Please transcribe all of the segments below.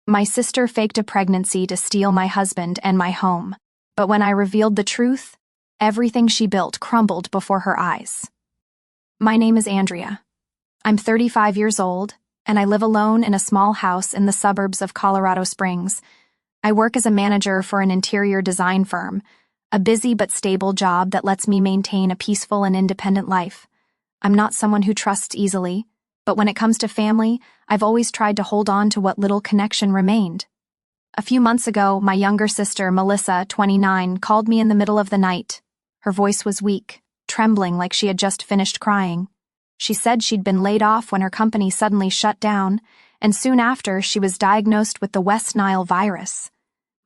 My sister faked a pregnancy to steal my husband and my home, but when I revealed the truth, everything she built crumbled before her eyes. My name is Andrea. I'm 35 years old, and I live alone in a small house in the suburbs of Colorado Springs. I work as a manager for an interior design firm, a busy but stable job that lets me maintain a peaceful and independent life. I'm not someone who trusts easily, but when it comes to family, I've always tried to hold on to what little connection remained. A few months ago, my younger sister, Melissa, 29, called me in the middle of the night. Her voice was weak, trembling like she had just finished crying. She said she'd been laid off when her company suddenly shut down, and soon after she was diagnosed with the West Nile virus.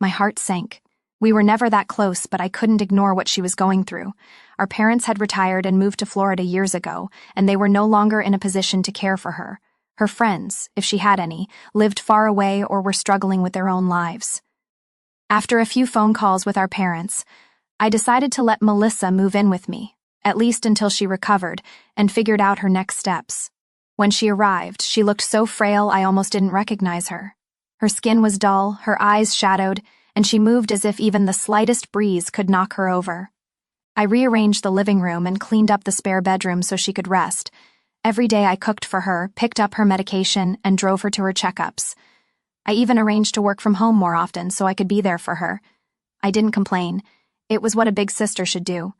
My heart sank. We were never that close, but I couldn't ignore what she was going through. Our parents had retired and moved to Florida years ago, and they were no longer in a position to care for her. Her friends, if she had any, lived far away or were struggling with their own lives. After a few phone calls with our parents, I decided to let Melissa move in with me, at least until she recovered and figured out her next steps. When she arrived, she looked so frail I almost didn't recognize her. Her skin was dull, her eyes shadowed, and she moved as if even the slightest breeze could knock her over. I rearranged the living room and cleaned up the spare bedroom so she could rest. Every day I cooked for her, picked up her medication, and drove her to her checkups. I even arranged to work from home more often so I could be there for her. I didn't complain. It was what a big sister should do.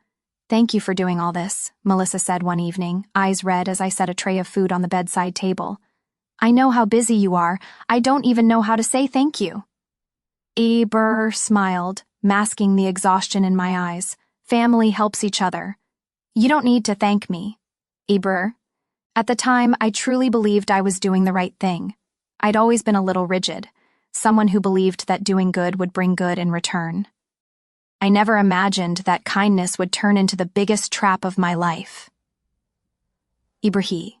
"Thank you for doing all this," Melissa said one evening, eyes red as I set a tray of food on the bedside table. "I know how busy you are. I don't even know how to say thank you." Burr smiled, masking the exhaustion in my eyes. "Family helps each other. You don't need to thank me." Burr. At the time, I truly believed I was doing the right thing. I'd always been a little rigid, someone who believed that doing good would bring good in return. I never imagined that kindness would turn into the biggest trap of my life. Ibrahim.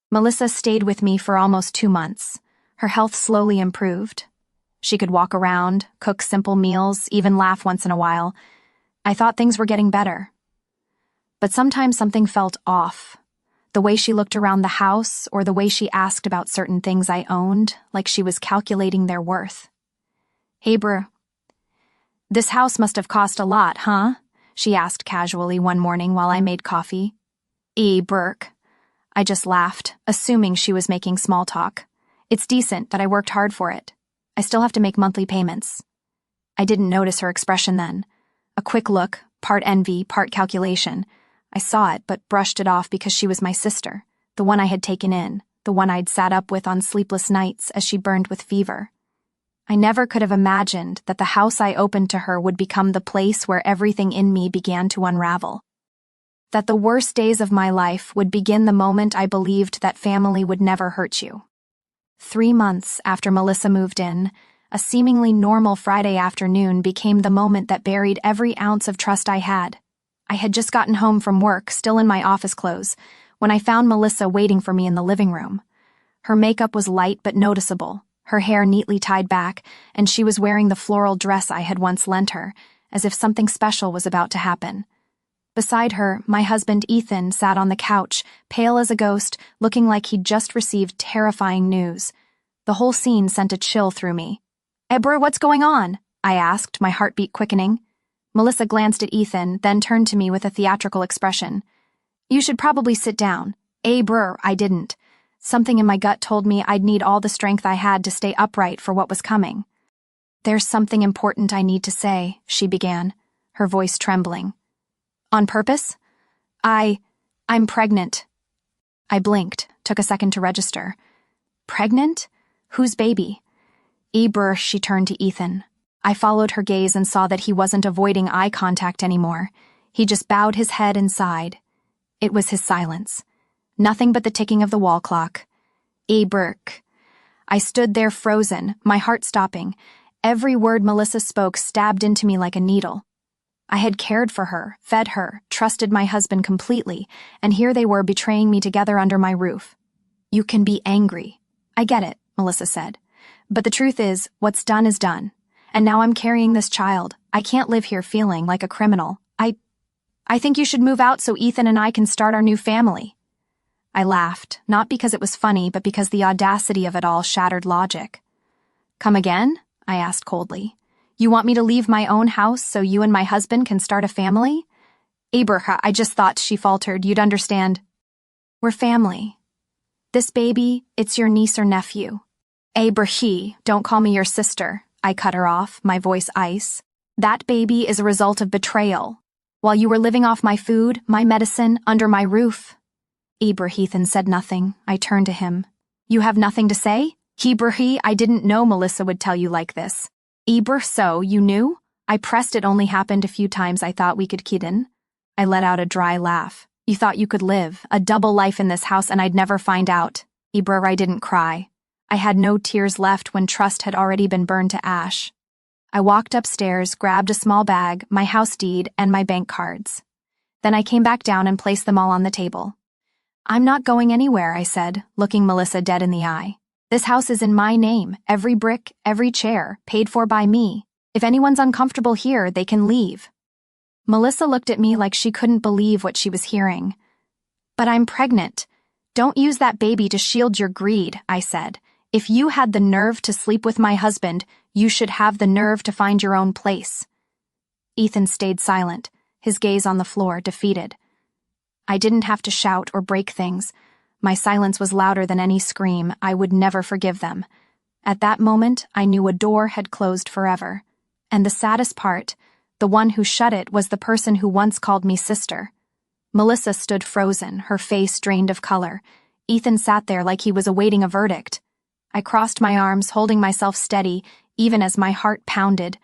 Melissa stayed with me for almost 2 months. Her health slowly improved. She could walk around, cook simple meals, even laugh once in a while. I thought things were getting better. But sometimes something felt off. The way she looked around the house, or the way she asked about certain things I owned, like she was calculating their worth. "Hey, Brr. This house must have cost a lot, huh?" she asked casually one morning while I made coffee. Burke. I just laughed, assuming she was making small talk. "It's decent, but I worked hard for it. I still have to make monthly payments." I didn't notice her expression then. A quick look, part envy, part calculation. I saw it, but brushed it off because she was my sister, the one I had taken in, the one I'd sat up with on sleepless nights as she burned with fever. I never could have imagined that the house I opened to her would become the place where everything in me began to unravel. That the worst days of my life would begin the moment I believed that family would never hurt you. 3 months after Melissa moved in, a seemingly normal Friday afternoon became the moment that buried every ounce of trust I had. I had just gotten home from work, still in my office clothes, when I found Melissa waiting for me in the living room. Her makeup was light but noticeable, her hair neatly tied back, and she was wearing the floral dress I had once lent her, as if something special was about to happen. Beside her, my husband Ethan sat on the couch, pale as a ghost, looking like he'd just received terrifying news. The whole scene sent a chill through me. "Bro, what's going on?" I asked, my heartbeat quickening. Melissa glanced at Ethan, then turned to me with a theatrical expression. "You should probably sit down." Bro, I didn't. Something in my gut told me I'd need all the strength I had to stay upright for what was coming. "There's something important I need to say," she began, her voice trembling. "On purpose? I'm pregnant." I blinked, took a second to register. "Pregnant? Whose baby?" Brr, she turned to Ethan. I followed her gaze and saw that he wasn't avoiding eye contact anymore. He just bowed his head and sighed. It was his silence. Nothing but the ticking of the wall clock. Burke. I stood there frozen, my heart stopping. Every word Melissa spoke stabbed into me like a needle. I had cared for her, fed her, trusted my husband completely, and here they were betraying me together under my roof. "You can be angry. I get it," Melissa said. "But the truth is, what's done is done. And now I'm carrying this child. I can't live here feeling like a criminal. I think you should move out so Ethan and I can start our new family." I laughed, not because it was funny, but because the audacity of it all shattered logic. Come again? I asked coldly. You want me to leave my own house so you and my husband can start a family? Abraham, I just thought, she faltered, you'd understand. We're family. This baby, it's your niece or nephew. Abraham, don't call me your sister. I cut her off, my voice ice. That baby is a result of betrayal. While you were living off my food, my medicine, under my roof. Abraham said nothing. I turned to him. You have nothing to say? Abraham, I didn't know Melissa would tell you like this. So, you knew? I pressed it only happened a few times I thought we could kid in. I let out a dry laugh. You thought you could live, a double life in this house and I'd never find out. I didn't cry. I had no tears left when trust had already been burned to ash. I walked upstairs, grabbed a small bag, my house deed, and my bank cards. Then I came back down and placed them all on the table. I'm not going anywhere, I said, looking Melissa dead in the eye. This house is in my name, every brick, every chair, paid for by me. If anyone's uncomfortable here, they can leave. Melissa looked at me like she couldn't believe what she was hearing. But I'm pregnant. Don't use that baby to shield your greed, I said. If you had the nerve to sleep with my husband, you should have the nerve to find your own place. Ethan stayed silent, his gaze on the floor, defeated. I didn't have to shout or break things. My silence was louder than any scream. I would never forgive them. At that moment, I knew a door had closed forever. And the saddest part, the one who shut it was the person who once called me sister. Melissa stood frozen, her face drained of color. Ethan sat there like he was awaiting a verdict. I crossed my arms, holding myself steady, even as my heart pounded.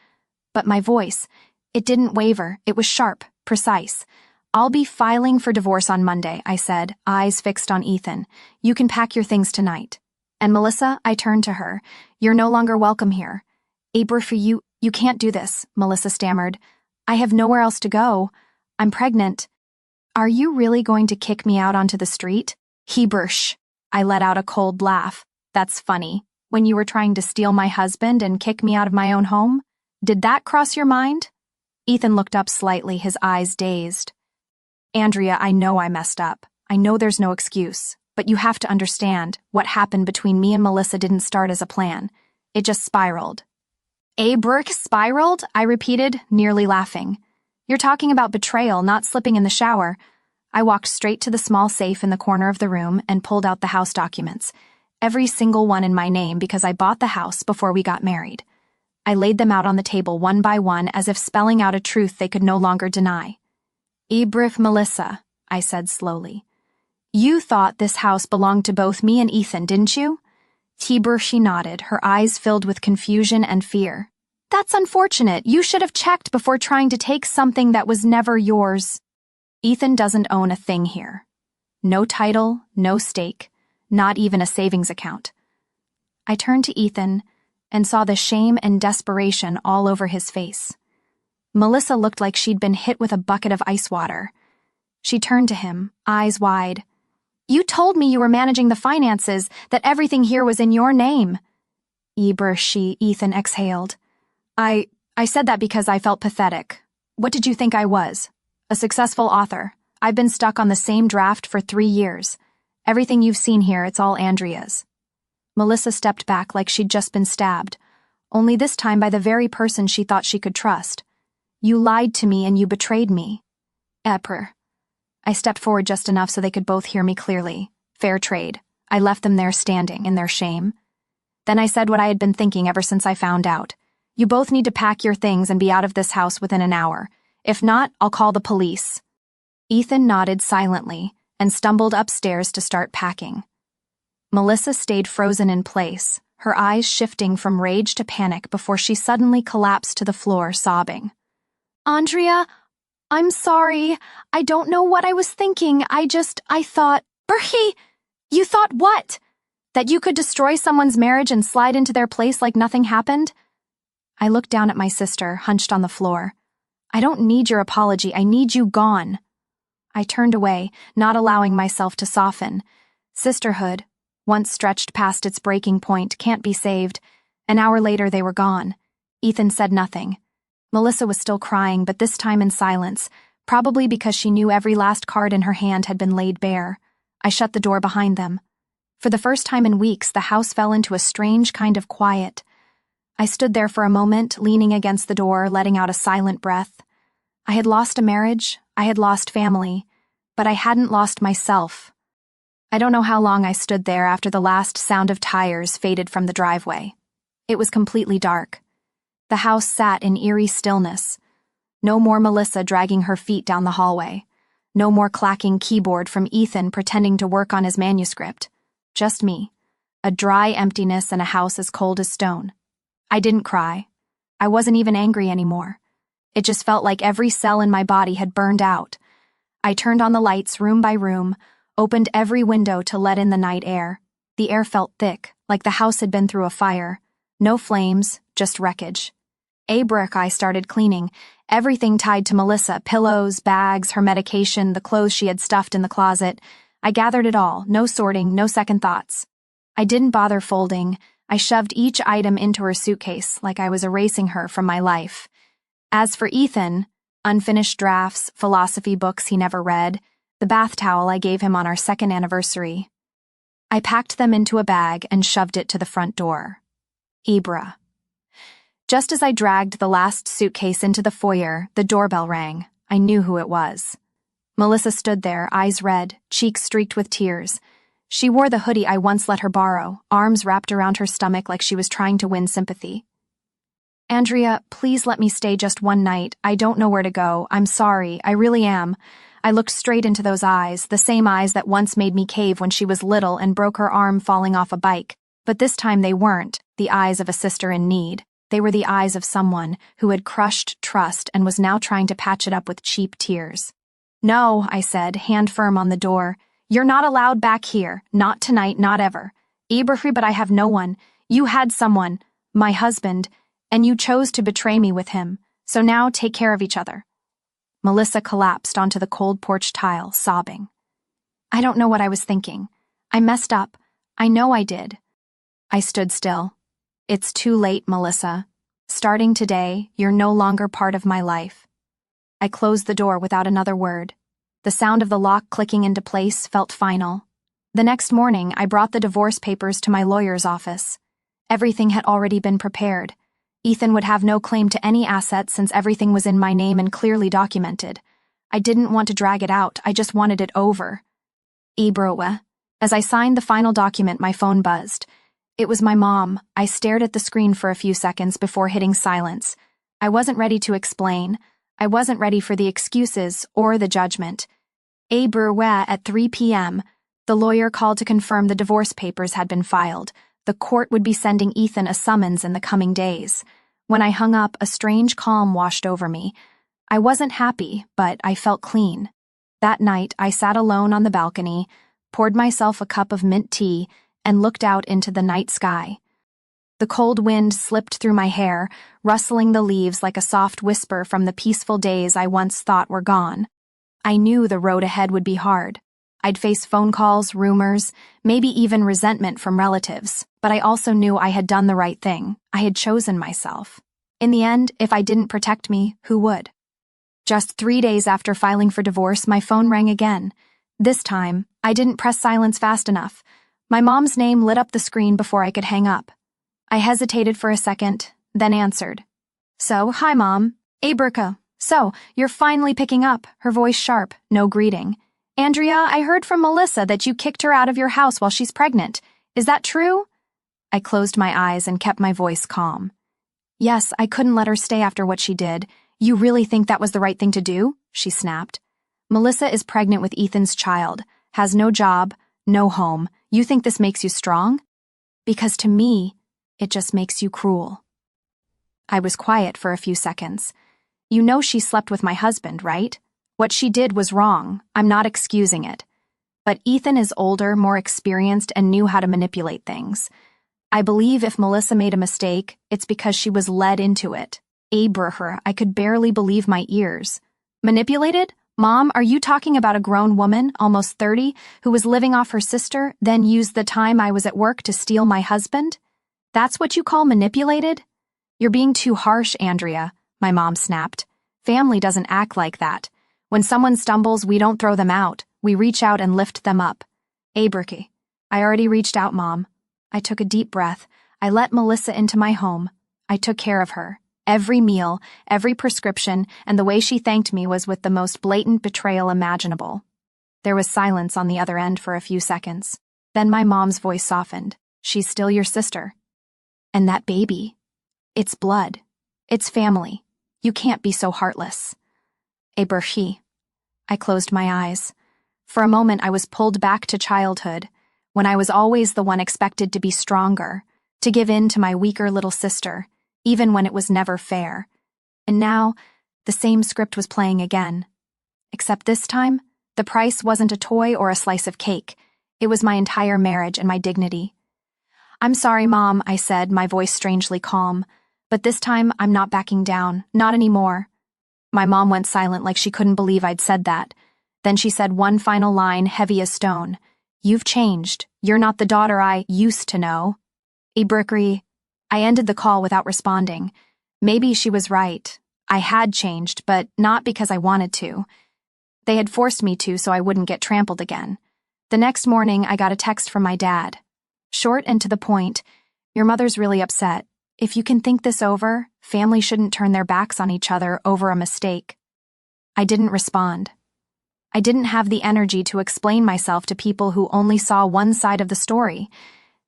But my voice, it didn't waver. It was sharp, precise. I'll be filing for divorce on Monday, I said, eyes fixed on Ethan. You can pack your things tonight. And Melissa, I turned to her. You're no longer welcome here. For you can't do this, Melissa stammered. I have nowhere else to go. I'm pregnant. Are you really going to kick me out onto the street? Shh. I let out a cold laugh. That's funny. When you were trying to steal my husband and kick me out of my own home? Did that cross your mind? Ethan looked up slightly, his eyes dazed. Andrea, I know I messed up. I know there's no excuse. But you have to understand, what happened between me and Melissa didn't start as a plan. It just spiraled. Spiraled? I repeated, nearly laughing. You're talking about betrayal, not slipping in the shower. I walked straight to the small safe in the corner of the room and pulled out the house documents. Every single one in my name because I bought the house before we got married. I laid them out on the table one by one as if spelling out a truth they could no longer deny. Melissa, I said slowly. You thought this house belonged to both me and Ethan, didn't you? She nodded, her eyes filled with confusion and fear. That's unfortunate. You should have checked before trying to take something that was never yours. Ethan doesn't own a thing here. No title, no stake, not even a savings account. I turned to Ethan and saw the shame and desperation all over his face. Melissa looked like she'd been hit with a bucket of ice water. She turned to him, eyes wide. You told me you were managing the finances, that everything here was in your name. Ethan exhaled. I said that because I felt pathetic. What did you think I was? A successful author. I've been stuck on the same draft for 3 years. Everything you've seen here, it's all Andrea's. Melissa stepped back like she'd just been stabbed, only this time by the very person she thought she could trust. You lied to me and you betrayed me. I stepped forward just enough so they could both hear me clearly. Fair trade. I left them there standing in their shame. Then I said what I had been thinking ever since I found out. You both need to pack your things and be out of this house within an hour. If not, I'll call the police. Ethan nodded silently and stumbled upstairs to start packing. Melissa stayed frozen in place, her eyes shifting from rage to panic before she suddenly collapsed to the floor, sobbing. Andrea, I'm sorry. I don't know what I was thinking. I thought... You thought what? That you could destroy someone's marriage and slide into their place like nothing happened? I looked down at my sister, hunched on the floor. I don't need your apology. I need you gone. I turned away, not allowing myself to soften. Sisterhood, once stretched past its breaking point, can't be saved. An hour later, they were gone. Ethan said nothing. Melissa was still crying, but this time in silence, probably because she knew every last card in her hand had been laid bare. I shut the door behind them. For the first time in weeks, the house fell into a strange kind of quiet. I stood there for a moment, leaning against the door, letting out a silent breath. I had lost a marriage, I had lost family, but I hadn't lost myself. I don't know how long I stood there after the last sound of tires faded from the driveway. It was completely dark. The house sat in eerie stillness. No more Melissa dragging her feet down the hallway. No more clacking keyboard from Ethan pretending to work on his manuscript. Just me. A dry emptiness and a house as cold as stone. I didn't cry. I wasn't even angry anymore. It just felt like every cell in my body had burned out. I turned on the lights room by room, opened every window to let in the night air. The air felt thick, like the house had been through a fire. No flames, just wreckage. I started cleaning, everything tied to Melissa, pillows, bags, her medication, the clothes she had stuffed in the closet. I gathered it all, no sorting, no second thoughts. I didn't bother folding. I shoved each item into her suitcase like I was erasing her from my life. As for Ethan, unfinished drafts, philosophy books he never read, the bath towel I gave him on our second anniversary. I packed them into a bag and shoved it to the front door. Ibra. Just as I dragged the last suitcase into the foyer, the doorbell rang. I knew who it was. Melissa stood there, eyes red, cheeks streaked with tears. She wore the hoodie I once let her borrow, arms wrapped around her stomach like she was trying to win sympathy. Andrea, please let me stay just one night. I don't know where to go. I'm sorry. I really am. I looked straight into those eyes, the same eyes that once made me cave when she was little and broke her arm falling off a bike. But this time they weren't the eyes of a sister in need. They were the eyes of someone who had crushed trust and was now trying to patch it up with cheap tears. No, I said, hand firm on the door. You're not allowed back here. Not tonight, not ever. Ibrahim, but I have no one. You had someone, my husband, and you chose to betray me with him. So now take care of each other. Melissa collapsed onto the cold porch tile, sobbing. I don't know what I was thinking. I messed up. I know I did. I stood still. It's too late, Melissa. Starting today, you're no longer part of my life. I closed the door without another word. The sound of the lock clicking into place felt final. The next morning, I brought the divorce papers to my lawyer's office. Everything had already been prepared. Ethan would have no claim to any assets since everything was in my name and clearly documented. I didn't want to drag it out, I just wanted it over. Ibrowe. As I signed the final document, my phone buzzed. It was my mom. I stared at the screen for a few seconds before hitting silence. I wasn't ready to explain. I wasn't ready for the excuses or the judgment. Ibrowe at 3 p.m., the lawyer called to confirm the divorce papers had been filed. The court would be sending Ethan a summons in the coming days. When I hung up, a strange calm washed over me. I wasn't happy, but I felt clean. That night, I sat alone on the balcony, poured myself a cup of mint tea, and looked out into the night sky. The cold wind slipped through my hair, rustling the leaves like a soft whisper from the peaceful days I once thought were gone. I knew the road ahead would be hard. I'd face phone calls, rumors, maybe even resentment from relatives, but I also knew I had done the right thing. I had chosen myself. In the end, if I didn't protect me, who would? Just 3 days after filing for divorce, my phone rang again. This time, I didn't press silence fast enough. My mom's name lit up the screen before I could hang up. I hesitated for a second, then answered. So, hi, Mom. Abrica. So, you're finally picking up, her voice sharp, no greeting. Andrea, I heard from Melissa that you kicked her out of your house while she's pregnant. Is that true? I closed my eyes and kept my voice calm. Yes, I couldn't let her stay after what she did. You really think that was the right thing to do? She snapped. Melissa is pregnant with Ethan's child, has no job, no home. You think this makes you strong? Because to me, it just makes you cruel. I was quiet for a few seconds. You know she slept with my husband, right? What she did was wrong. I'm not excusing it. But Ethan is older, more experienced, and knew how to manipulate things. I believe if Melissa made a mistake, it's because she was led into it. Abraham, I could barely believe my ears. Manipulated? Mom, are you talking about a grown woman, almost 30, who was living off her sister, then used the time I was at work to steal my husband? That's what you call manipulated? You're being too harsh, Andrea, my mom snapped. Family doesn't act like that. When someone stumbles, we don't throw them out. We reach out and lift them up. Abriki. I already reached out, Mom. I took a deep breath. I let Melissa into my home. I took care of her. Every meal, every prescription, and the way she thanked me was with the most blatant betrayal imaginable. There was silence on the other end for a few seconds. Then my mom's voice softened. She's still your sister. And that baby. It's blood. It's family. You can't be so heartless. Aberhi. I closed my eyes. For a moment I was pulled back to childhood, when I was always the one expected to be stronger, to give in to my weaker little sister, even when it was never fair. And now, the same script was playing again. Except this time, the price wasn't a toy or a slice of cake. It was my entire marriage and my dignity. "I'm sorry, Mom," I said, my voice strangely calm. "But this time, I'm not backing down. Not anymore." My mom went silent like she couldn't believe I'd said that. Then she said one final line, heavy as stone. "You've changed. You're not the daughter I used to know." Ibrikri. I ended the call without responding. Maybe she was right. I had changed, but not because I wanted to. They had forced me to so I wouldn't get trampled again. The next morning, I got a text from my dad. Short and to the point, "Your mother's really upset. If you can think this over, family shouldn't turn their backs on each other over a mistake." I didn't respond. I didn't have the energy to explain myself to people who only saw one side of the story.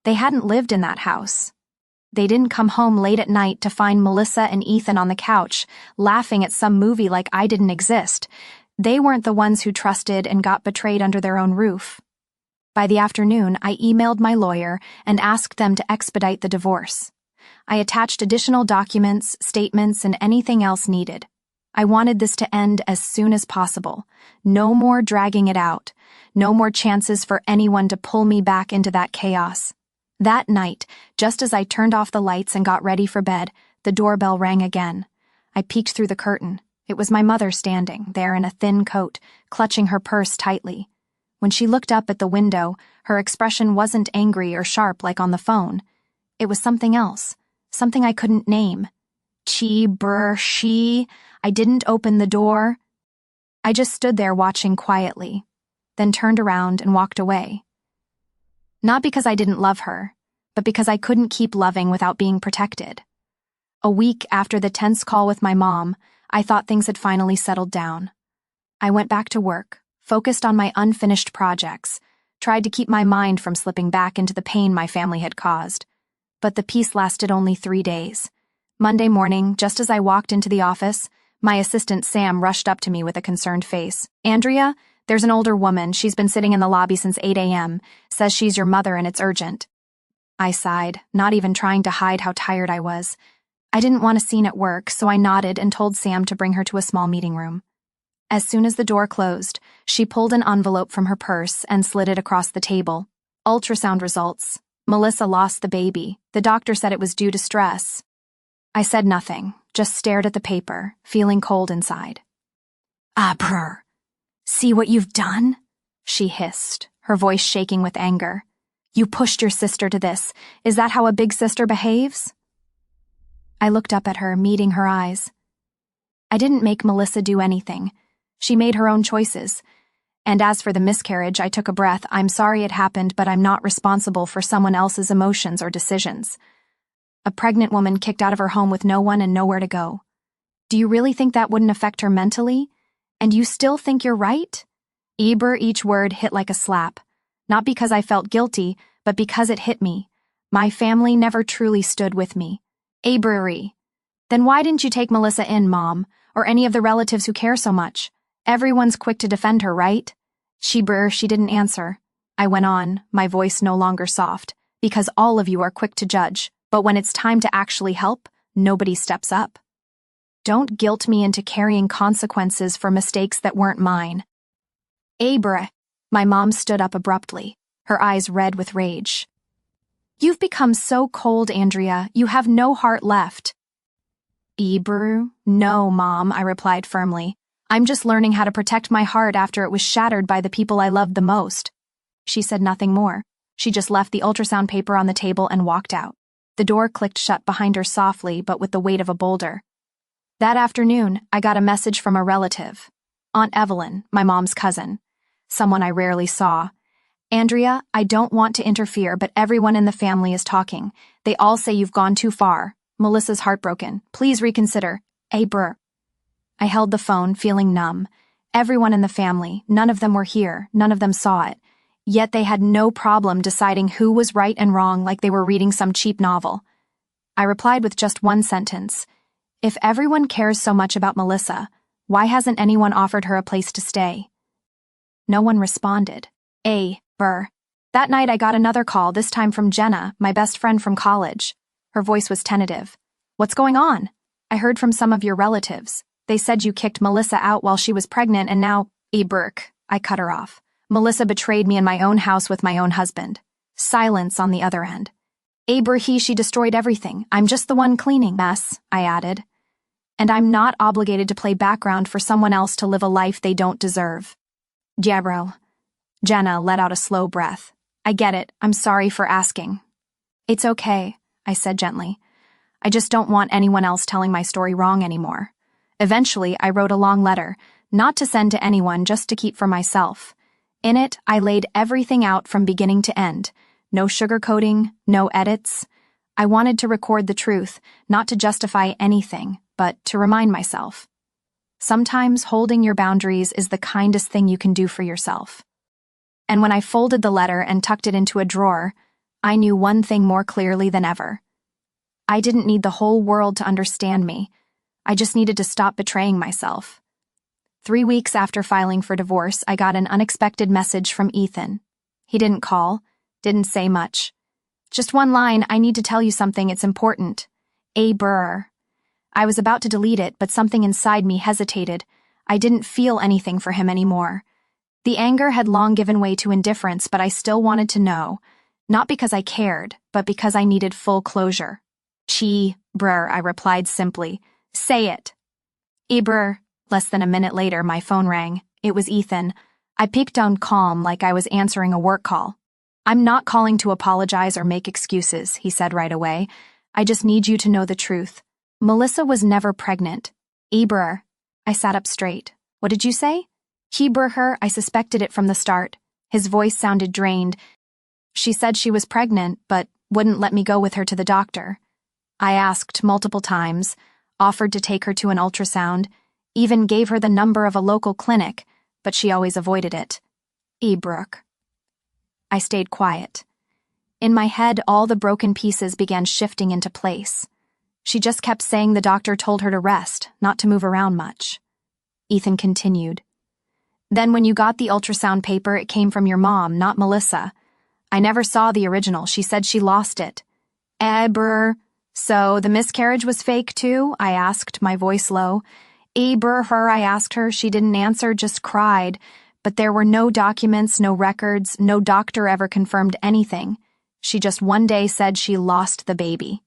They hadn't lived in that house. They didn't come home late at night to find Melissa and Ethan on the couch, laughing at some movie like I didn't exist. They weren't the ones who trusted and got betrayed under their own roof. By the afternoon, I emailed my lawyer and asked them to expedite the divorce. I attached additional documents, statements, and anything else needed. I wanted this to end as soon as possible. No more dragging it out. No more chances for anyone to pull me back into that chaos. That night, just as I turned off the lights and got ready for bed, the doorbell rang again. I peeked through the curtain. It was my mother standing there in a thin coat, clutching her purse tightly. When she looked up at the window, her expression wasn't angry or sharp like on the phone. It was something else, something I couldn't name. She. I didn't open the door. I just stood there watching quietly, then turned around and walked away. Not because I didn't love her, but because I couldn't keep loving without being protected. A week after the tense call with my mom, I thought things had finally settled down. I went back to work, focused on my unfinished projects, tried to keep my mind from slipping back into the pain my family had caused. But the peace lasted only 3 days. Monday morning, just as I walked into the office, my assistant Sam rushed up to me with a concerned face. "Andrea, there's an older woman. She's been sitting in the lobby since 8 a.m. Says she's your mother and it's urgent." I sighed, not even trying to hide how tired I was. I didn't want a scene at work, so I nodded and told Sam to bring her to a small meeting room. As soon as the door closed, she pulled an envelope from her purse and slid it across the table. "Ultrasound results. Melissa lost the baby. The doctor said it was due to stress." I said nothing, just stared at the paper, feeling cold inside. "Brr. See what you've done?" she hissed, her voice shaking with anger. "You pushed your sister to this. Is that how a big sister behaves?" I looked up at her, meeting her eyes. I didn't make Melissa do anything. She made her own choices. And as for the miscarriage, I took a breath. "I'm sorry it happened, but I'm not responsible for someone else's emotions or decisions." A pregnant woman kicked out of her home with no one and nowhere to go. Do you really think that wouldn't affect her mentally? And you still think you're right? Each word hit like a slap. Not because I felt guilty, but because it hit me. My family never truly stood with me. Then why didn't you take Melissa in, Mom, or any of the relatives who care so much? Everyone's quick to defend her, right? She didn't answer. I went on, my voice no longer soft, because all of you are quick to judge. But when it's time to actually help, nobody steps up. Don't guilt me into carrying consequences for mistakes that weren't mine. My mom stood up abruptly, her eyes red with rage. "You've become so cold, Andrea. You have no heart left." "No, Mom," I replied firmly. "I'm just learning how to protect my heart after it was shattered by the people I loved the most." She said nothing more. She just left the ultrasound paper on the table and walked out. The door clicked shut behind her softly, but with the weight of a boulder. That afternoon, I got a message from a relative. Aunt Evelyn, my mom's cousin. Someone I rarely saw. "Andrea, I don't want to interfere, but everyone in the family is talking. They all say you've gone too far. Melissa's heartbroken. Please reconsider. Brr. I held the phone, feeling numb. Everyone in the family, none of them were here, none of them saw it. Yet they had no problem deciding who was right and wrong like they were reading some cheap novel. I replied with just one sentence. If everyone cares so much about Melissa, why hasn't anyone offered her a place to stay? No one responded. Brr. That night I got another call, this time from Jenna, my best friend from college. Her voice was tentative. What's going on? I heard from some of your relatives. They said you kicked Melissa out while she was pregnant and now… Burke. I cut her off. Melissa betrayed me in my own house with my own husband. Silence on the other end. She destroyed everything. I'm just the one cleaning mess, I added. And I'm not obligated to play background for someone else to live a life they don't deserve. Gabriel. Jenna let out a slow breath. I get it. I'm sorry for asking. It's okay, I said gently. I just don't want anyone else telling my story wrong anymore. Eventually, I wrote a long letter, not to send to anyone, just to keep for myself. In it, I laid everything out from beginning to end. No sugarcoating, no edits. I wanted to record the truth, not to justify anything, but to remind myself. Sometimes holding your boundaries is the kindest thing you can do for yourself. And when I folded the letter and tucked it into a drawer, I knew one thing more clearly than ever. I didn't need the whole world to understand me. I just needed to stop betraying myself. 3 weeks after filing for divorce, I got an unexpected message from Ethan. He didn't call, didn't say much. Just one line, I need to tell you something, it's important. Brr. I was about to delete it, but something inside me hesitated. I didn't feel anything for him anymore. The anger had long given way to indifference, but I still wanted to know. Not because I cared, but because I needed full closure. Brr, I replied simply. Say it. Brr. Less than a minute later, my phone rang. It was Ethan. I peeked down calm like I was answering a work call. I'm not calling to apologize or make excuses, he said right away. I just need you to know the truth. Melissa was never pregnant. Brr. I sat up straight. What did you say? Her, I suspected it from the start. His voice sounded drained. She said she was pregnant, but wouldn't let me go with her to the doctor. I asked multiple times, offered to take her to an ultrasound, even gave her the number of a local clinic, but she always avoided it. Brooke. I stayed quiet. In my head, all the broken pieces began shifting into place. She just kept saying the doctor told her to rest, not to move around much. Ethan continued. Then when you got the ultrasound paper, it came from your mom, not Melissa. I never saw the original. She said she lost it. Brr. So the miscarriage was fake too? I asked, my voice low. Her, I asked her. She didn't answer, just cried. But there were no documents, no records, no doctor ever confirmed anything. She just one day said she lost the baby.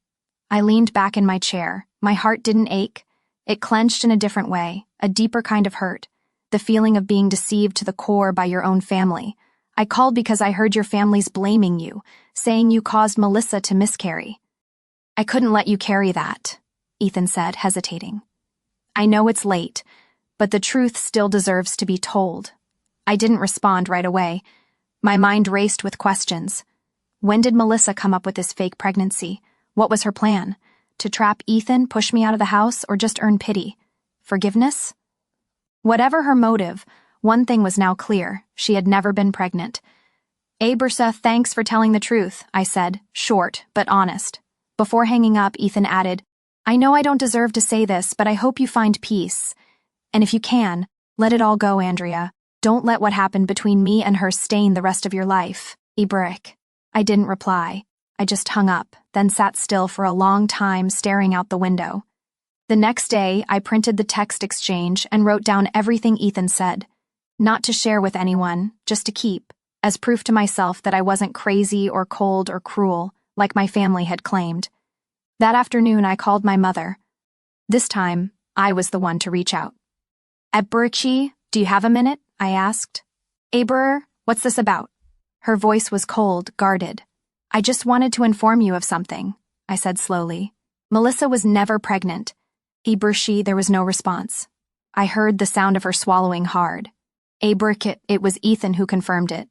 I leaned back in my chair. My heart didn't ache. It clenched in a different way, a deeper kind of hurt. The feeling of being deceived to the core by your own family. I called because I heard your family's blaming you, saying you caused Melissa to miscarry. I couldn't let you carry that, Ethan said, hesitating. I know it's late, but the truth still deserves to be told. I didn't respond right away. My mind raced with questions. When did Melissa come up with this fake pregnancy? What was her plan? To trap Ethan, push me out of the house, or just earn pity? Forgiveness? Whatever her motive, one thing was now clear. She had never been pregnant. Bersa, thanks for telling the truth, I said, short but honest. Before hanging up, Ethan added, I know I don't deserve to say this, but I hope you find peace. And if you can, let it all go, Andrea. Don't let what happened between me and her stain the rest of your life. Ibrick. I didn't reply. I just hung up, then sat still for a long time, staring out the window. The next day, I printed the text exchange and wrote down everything Ethan said. Not to share with anyone, just to keep, as proof to myself that I wasn't crazy or cold or cruel, like my family had claimed. That afternoon, I called my mother. This time, I was the one to reach out. Berchi, do you have a minute? I asked. Aber, what's this about? Her voice was cold, guarded. I just wanted to inform you of something, I said slowly. Melissa was never pregnant. Berchi, there was no response. I heard the sound of her swallowing hard. Berkit, it was Ethan who confirmed it.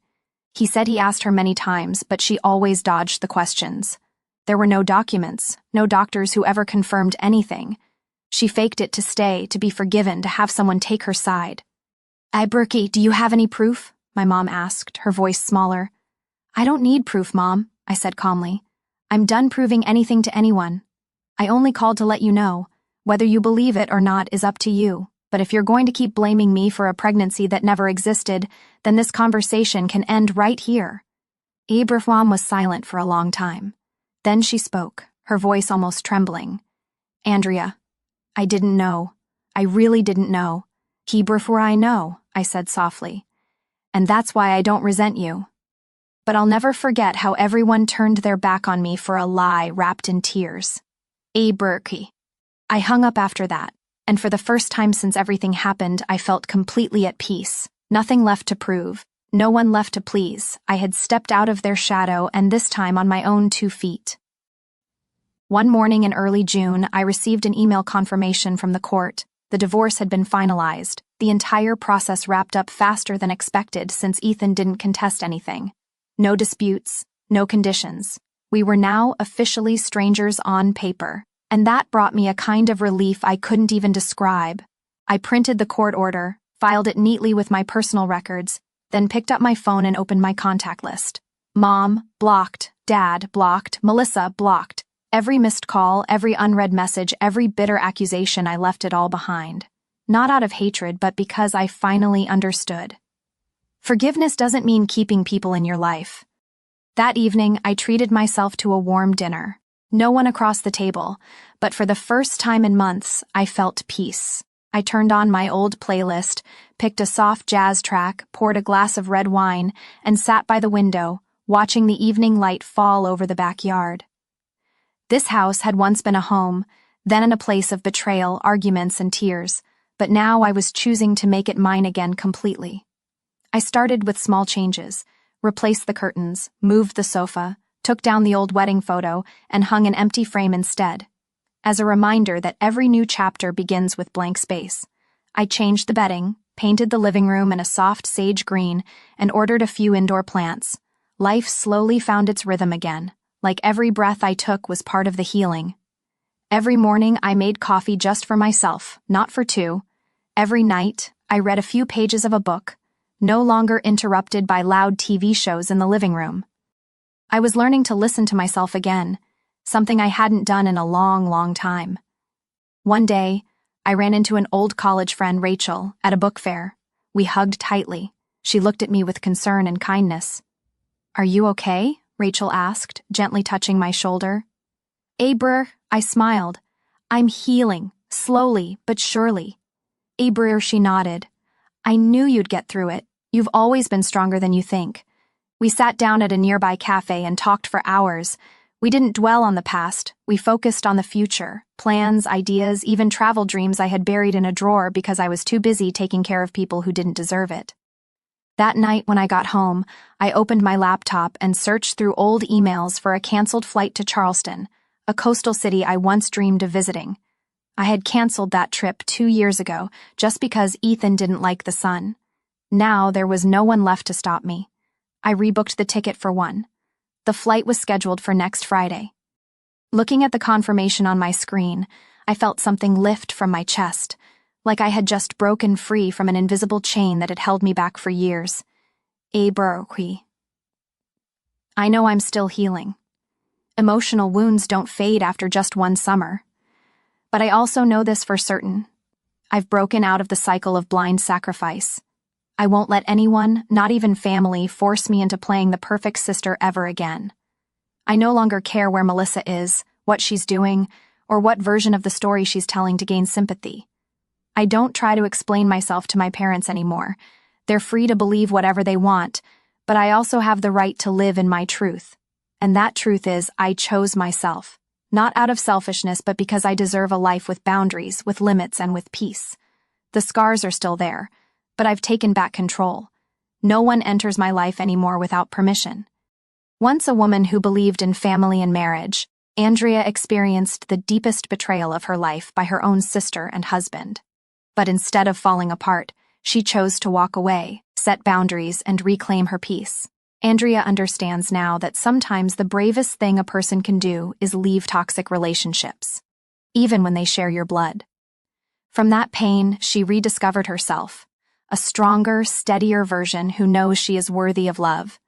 He said he asked her many times, but she always dodged the questions. There were no documents, no doctors who ever confirmed anything. She faked it to stay, to be forgiven, to have someone take her side. Berkey, do you have any proof? My mom asked, her voice smaller. I don't need proof, Mom, I said calmly. I'm done proving anything to anyone. I only called to let you know. Whether you believe it or not is up to you, but if you're going to keep blaming me for a pregnancy that never existed, then this conversation can end right here. Abraham was silent for a long time. Then she spoke, her voice almost trembling. Andrea, I didn't know. I really didn't know. Hebrew I know, I said softly. And that's why I don't resent you. But I'll never forget how everyone turned their back on me for a lie wrapped in tears. Berkey. I hung up after that, and for the first time since everything happened, I felt completely at peace. Nothing left to prove, no one left to please. I had stepped out of their shadow, and this time on my own 2 feet. One morning in early June, I received an email confirmation from the court. The divorce had been finalized, the entire process wrapped up faster than expected since Ethan didn't contest anything. No disputes, no conditions. We were now officially strangers on paper, and that brought me a kind of relief I couldn't even describe. I printed the court order, filed it neatly with my personal records, then picked up my phone and opened my contact list. Mom, blocked. Dad, blocked. Melissa, blocked. Every missed call, every unread message, every bitter accusation, I left it all behind. Not out of hatred, but because I finally understood. Forgiveness doesn't mean keeping people in your life. That evening, I treated myself to a warm dinner. No one across the table, but for the first time in months, I felt peace. I turned on my old playlist, picked a soft jazz track, poured a glass of red wine, and sat by the window, watching the evening light fall over the backyard. This house had once been a home, then a place of betrayal, arguments, and tears, but now I was choosing to make it mine again completely. I started with small changes, replaced the curtains, moved the sofa, took down the old wedding photo, and hung an empty frame instead. As a reminder that every new chapter begins with blank space, I changed the bedding, painted the living room in a soft sage green, and ordered a few indoor plants. Life slowly found its rhythm again, like every breath I took was part of the healing. Every morning I made coffee just for myself, not for two. Every night I read a few pages of a book, no longer interrupted by loud TV shows in the living room. I was learning to listen to myself again, something I hadn't done in a long, long time. One day, I ran into an old college friend, Rachel, at a book fair. We hugged tightly. She looked at me with concern and kindness. "Are you okay?" Rachel asked, gently touching my shoulder. "Abrer," I smiled. "I'm healing, slowly but surely." "Abrer," she nodded. "I knew you'd get through it. You've always been stronger than you think." We sat down at a nearby cafe and talked for hours. We didn't dwell on the past. We focused on the future, plans, ideas, even travel dreams I had buried in a drawer because I was too busy taking care of people who didn't deserve it. That night when I got home, I opened my laptop and searched through old emails for a canceled flight to Charleston, a coastal city I once dreamed of visiting. I had canceled that trip 2 years ago just because Ethan didn't like the sun. Now there was no one left to stop me. I rebooked the ticket for one. The flight was scheduled for next Friday. Looking at the confirmation on my screen, I felt something lift from my chest, like I had just broken free from an invisible chain that had held me back for years. Berkey. I know I'm still healing. Emotional wounds don't fade after just one summer. But I also know this for certain. I've broken out of the cycle of blind sacrifice. I won't let anyone, not even family, force me into playing the perfect sister ever again. I no longer care where Melissa is, what she's doing, or what version of the story she's telling to gain sympathy. I don't try to explain myself to my parents anymore. They're free to believe whatever they want, but I also have the right to live in my truth. And that truth is, I chose myself. Not out of selfishness, but because I deserve a life with boundaries, with limits, and with peace. The scars are still there, but I've taken back control. No one enters my life anymore without permission. Once a woman who believed in family and marriage, Andrea experienced the deepest betrayal of her life by her own sister and husband. But instead of falling apart, she chose to walk away, set boundaries, and reclaim her peace. Andrea understands now that sometimes the bravest thing a person can do is leave toxic relationships, even when they share your blood. From that pain, she rediscovered herself, a stronger, steadier version who knows she is worthy of love.